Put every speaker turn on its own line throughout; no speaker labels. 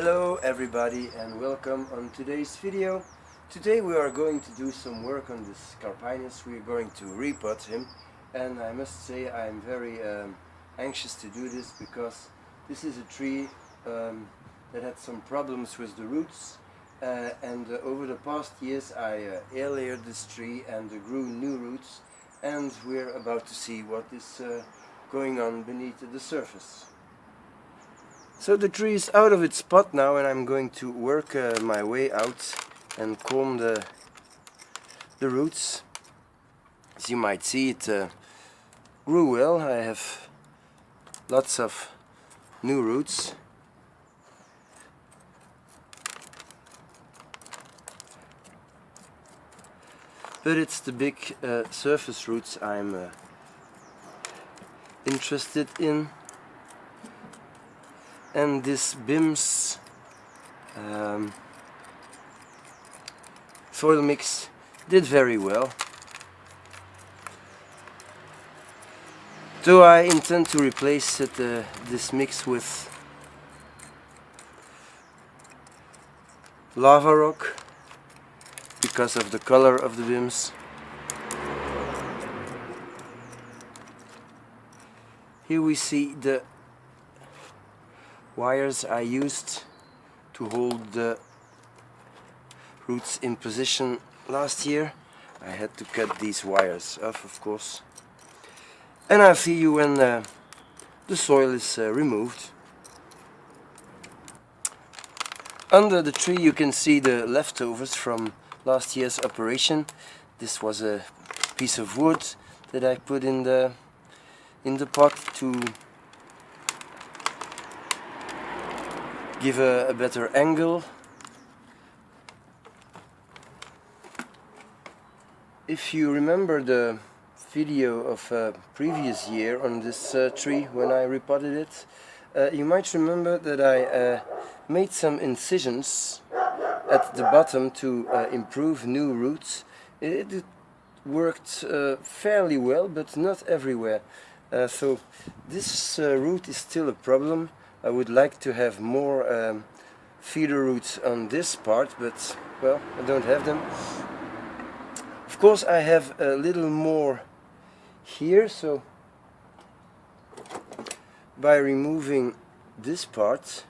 Hello everybody and welcome on today's video. Today we are going to do some work on this Carpinus. We are going to repot him, and I must say I am very anxious to do this because this is a tree that had some problems with the roots, and over the past years I air layered this tree and grew new roots, and we're about to see what is going on beneath the surface. So the tree is out of its pot now, and I'm going to work my way out and comb the roots. As you might see, it grew well. I have lots of new roots. But it's the big surface roots I'm interested in. And this BIM's soil mix did very well. So I intend to replace this mix with lava rock because of the color of the BIMs. Here we see the wires I used to hold the roots in position last year. I had to cut these wires off, of course. And I'll see you when the soil is removed. Under the tree you can see the leftovers from last year's operation. This was a piece of wood that I put in the pot to give a better angle. If you remember the video of previous year on this tree when I repotted it, you might remember that I made some incisions at the bottom to improve new roots. It worked fairly well, but not everywhere. So this root is still a problem. I would like to have more feeder roots on this part, but well, I don't have them. Of course I have a little more here, so by removing this part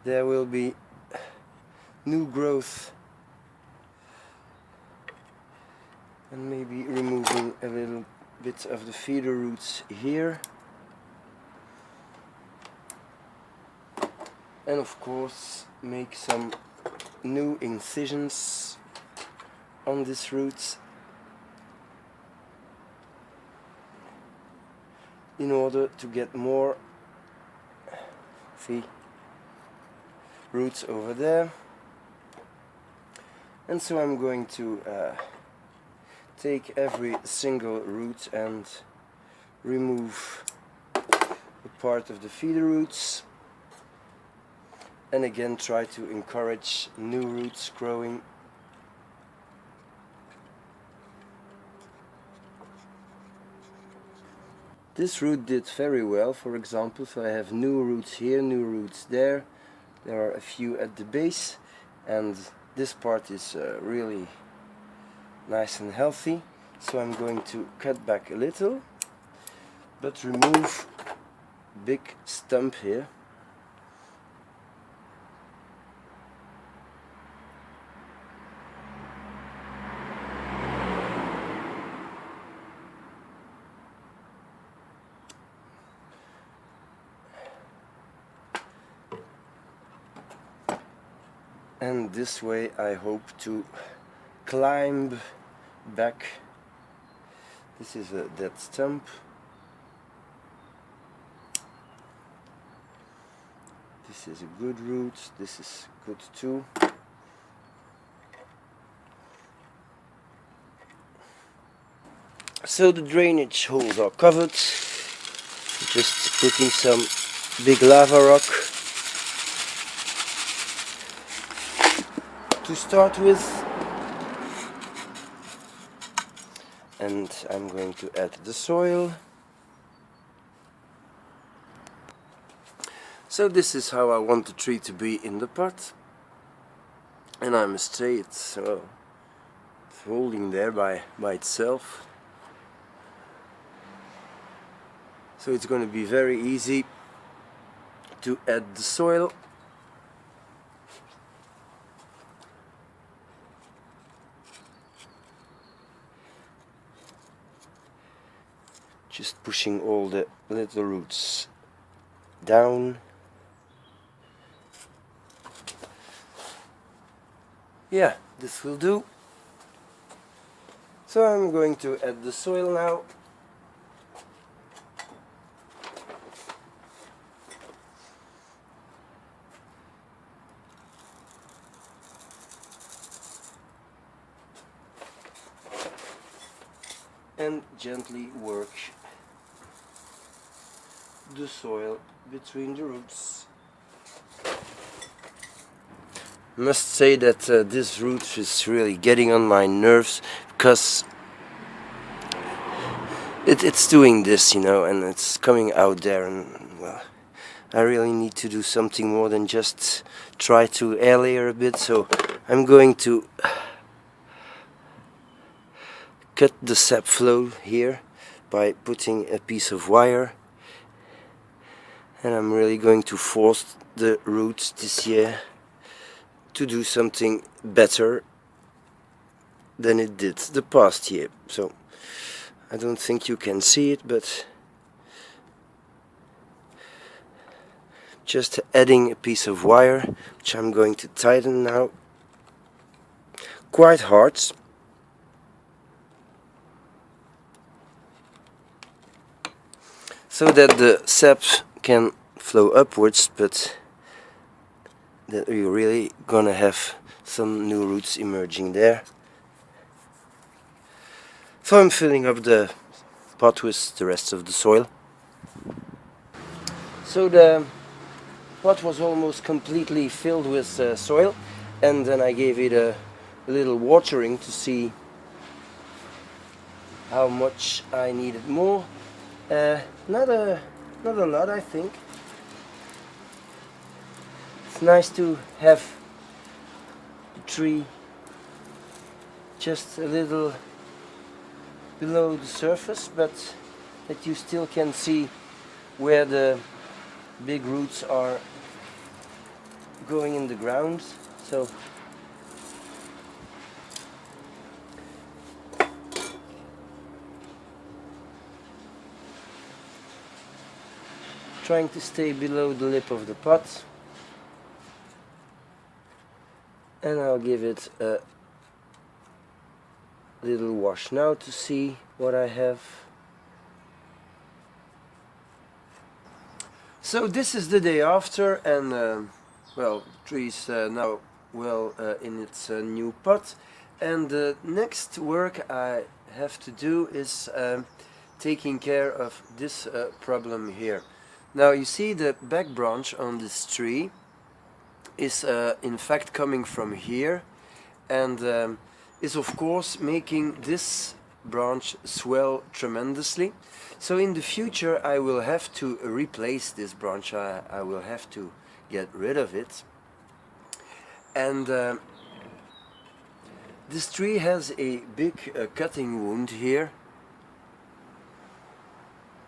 there will be new growth, and maybe removing a little bit of the feeder roots here, and of course make some new incisions on these roots in order to get more, see, roots over there. And so I'm going to take every single root and remove a part of the feeder roots, and again try to encourage new roots growing. This root did very well, for example, so I have new roots here, new roots there. There are a few at the base, and this part is really nice and healthy. So I'm going to cut back a little, but remove big stump here. And this way I hope to climb back. This is a dead stump. This is a good root. This is good too. So the drainage holes are covered. Just putting some big lava rock to start with, and I'm going to add the soil. So this is how I want the tree to be in the pot, and I must say it's, well, it's holding there by itself. So it's going to be very easy to add the soil. Just pushing all the little roots down. Yeah, this will do. So I'm going to add the soil now. And gently work the soil between the roots. Must say that this root is really getting on my nerves, because it's doing this, you know, and it's coming out there, and well, I really need to do something more than just try to air layer a bit. So I'm going to cut the sap flow here by putting a piece of wire, and I'm really going to force the roots this year to do something better than it did the past year. So I don't think you can see it, but just adding a piece of wire, which I'm going to tighten now quite hard, so that the sap can flow upwards, but that we're really gonna have some new roots emerging there. So I'm filling up the pot with the rest of the soil. So the pot was almost completely filled with soil, and then I gave it a little watering to see how much I needed more. Not a lot, I think. It's nice to have the tree just a little below the surface, but that you still can see where the big roots are going in the ground. So trying to stay below the lip of the pot, and I'll give it a little wash now to see what I have. So this is the day after, and well, the tree is now well in its new pot, and the next work I have to do is taking care of this problem here. Now you see the back branch on this tree is in fact coming from here, and is of course making this branch swell tremendously. So in the future I will have to replace this branch. I will have to get rid of it, and this tree has a big cutting wound here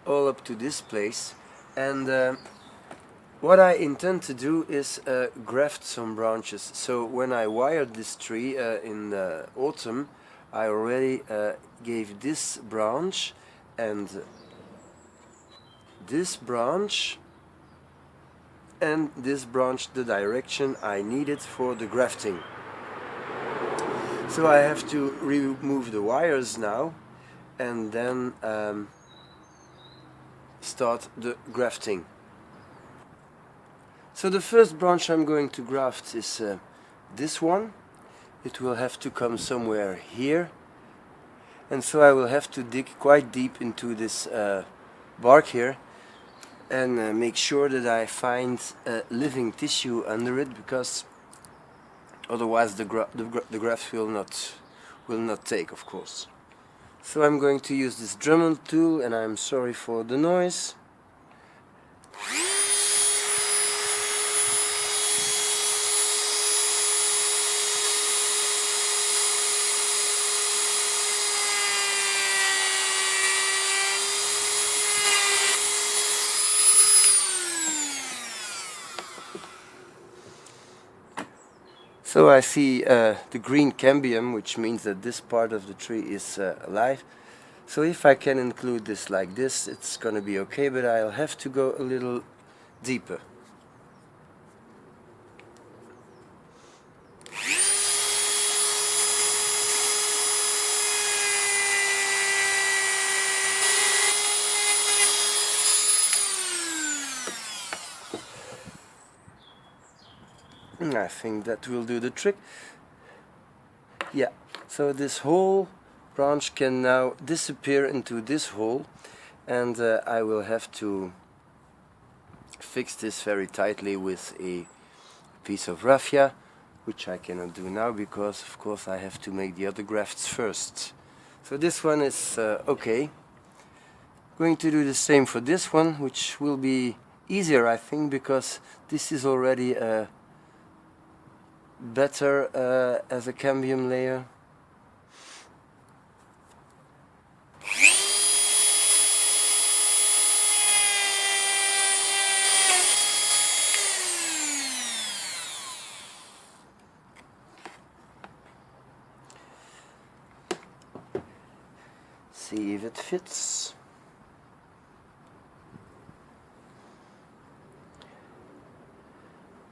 all up to this place, and what I intend to do is graft some branches. So when I wired this tree in the autumn, I already gave this branch and this branch and this branch the direction I needed for the grafting. So I have to remove the wires now and then start the grafting. So the first branch I'm going to graft is this one. It will have to come somewhere here, and so I will have to dig quite deep into this bark here and make sure that I find living tissue under it, because otherwise the graft will not take, of course. So I'm going to use this Dremel tool, and I'm sorry for the noise. So I see the green cambium, which means that this part of the tree is alive. So if I can include this like this, it's gonna be okay, but I'll have to go a little deeper. I think that will do the trick. Yeah, so this whole branch can now disappear into this hole, and I will have to fix this very tightly with a piece of raffia, which I cannot do now because of course I have to make the other grafts first. So this one is okay. Going to do the same for this one, which will be easier I think, because this is already better as a cambium layer. See if it fits.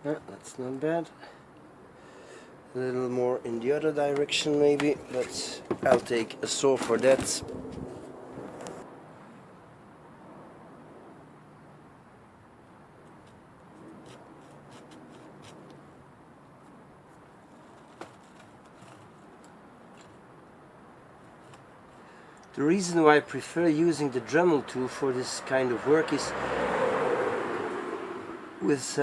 Yeah, that's not bad. A little more in the other direction maybe, but I'll take a saw for that. The reason why I prefer using the Dremel tool for this kind of work is with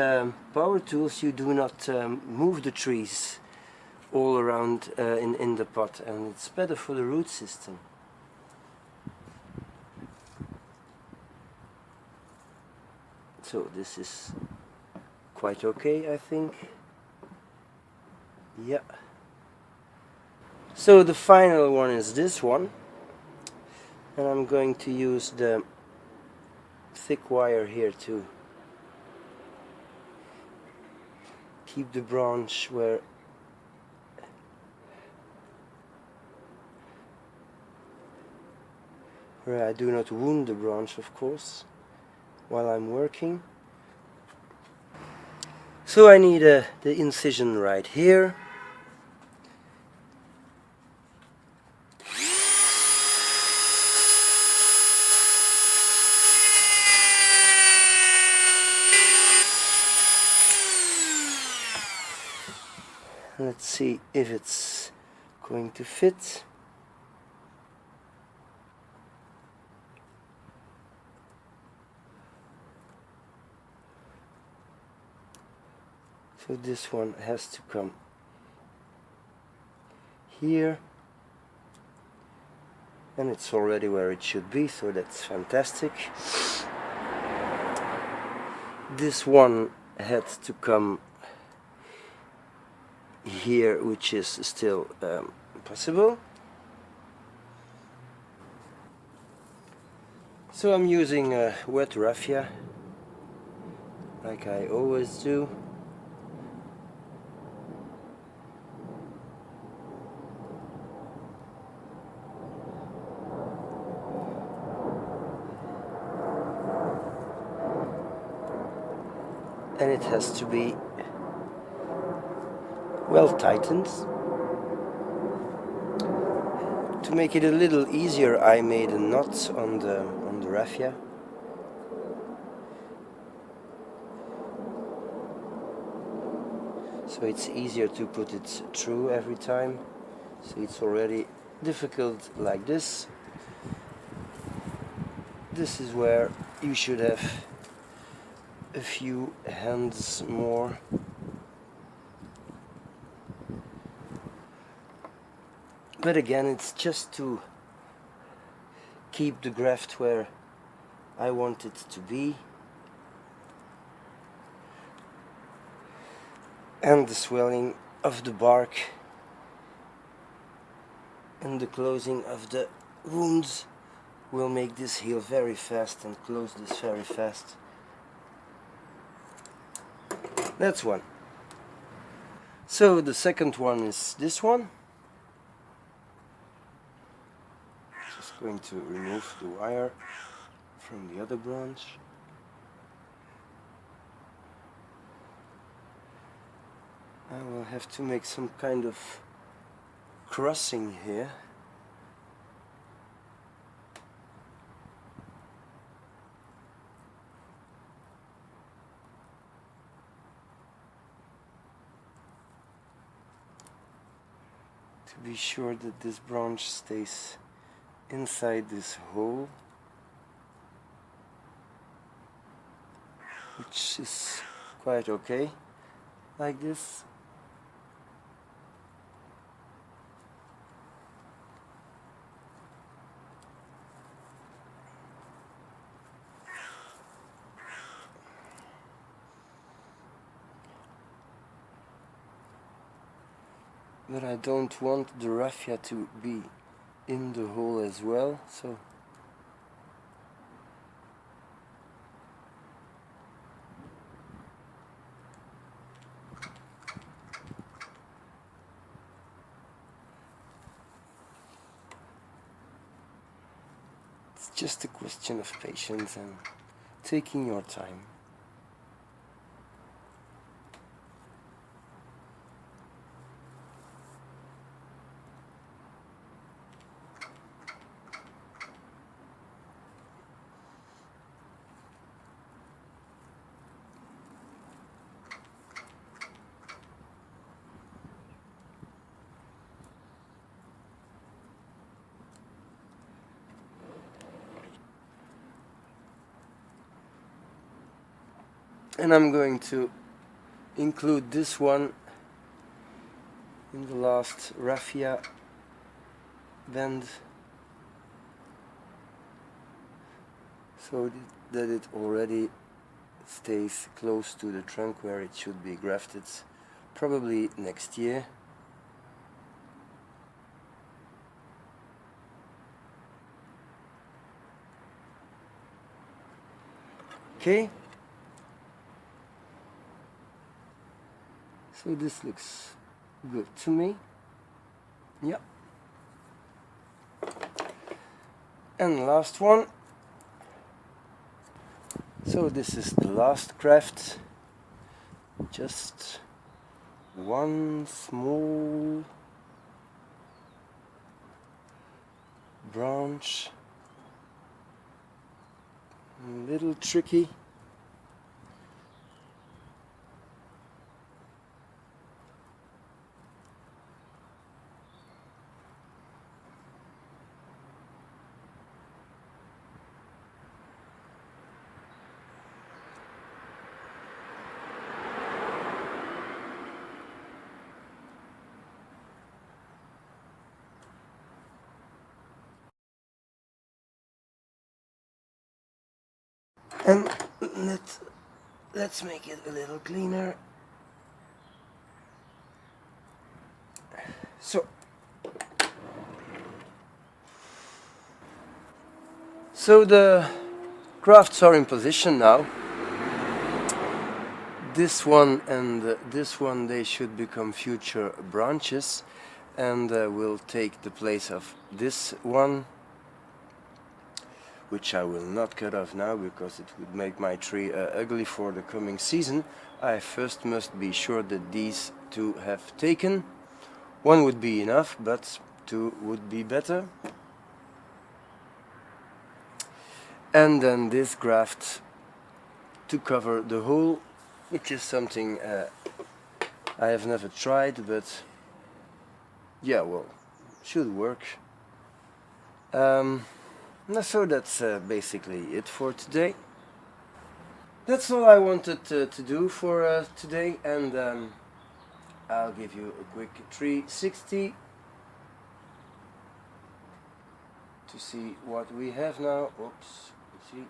power tools you do not move the trees all around in the pot, and it's better for the root system. So this is quite okay I think. Yeah. So the final one is this one, and I'm going to use the thick wire here to keep the branch where I do not wound the branch, of course, while I'm working. So I need the incision right here. Let's see if it's going to fit. So this one has to come here, and it's already where it should be, so that's fantastic. This one had to come here, which is still possible. So I'm using wet raffia, like I always do. And it has to be well tightened. To make it a little easier, I made a knot on the raffia. So it's easier to put it through every time. So it's already difficult like this. This is where you should have a few hands more. But again, it's just to keep the graft where I want it to be, and the swelling of the bark and the closing of the wounds will make this heal very fast and close this very fast. That's one. So the second one is this one. Just going to remove the wire from the other branch. I will have to make some kind of crossing here. To be sure that this branch stays inside this hole, which is quite okay like this. But I don't want the raffia to be in the hole as well, so it's just a question of patience and taking your time. And I'm going to include this one in the last raffia bend, so that it already stays close to the trunk where it should be grafted, probably next year. Okay. So this looks good to me. Yeah. And last one. So this is the last graft. Just one small branch. A little tricky. And let's make it a little cleaner. So the grafts are in position now. This one and this one, they should become future branches and will take the place of this one, which I will not cut off now because it would make my tree ugly for the coming season. I first must be sure that these two have taken. One would be enough, but two would be better. And then this graft to cover the hole, which is something I have never tried, but yeah, well, should work. So that's basically it for today. That's all I wanted to do for today, and I'll give you a quick 360 to see what we have now. Oops, you see,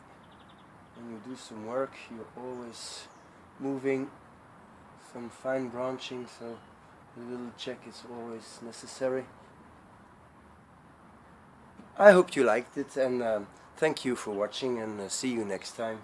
when you do some work, you're always moving some fine branching, so a little check is always necessary. I hope you liked it, and thank you for watching, and see you next time.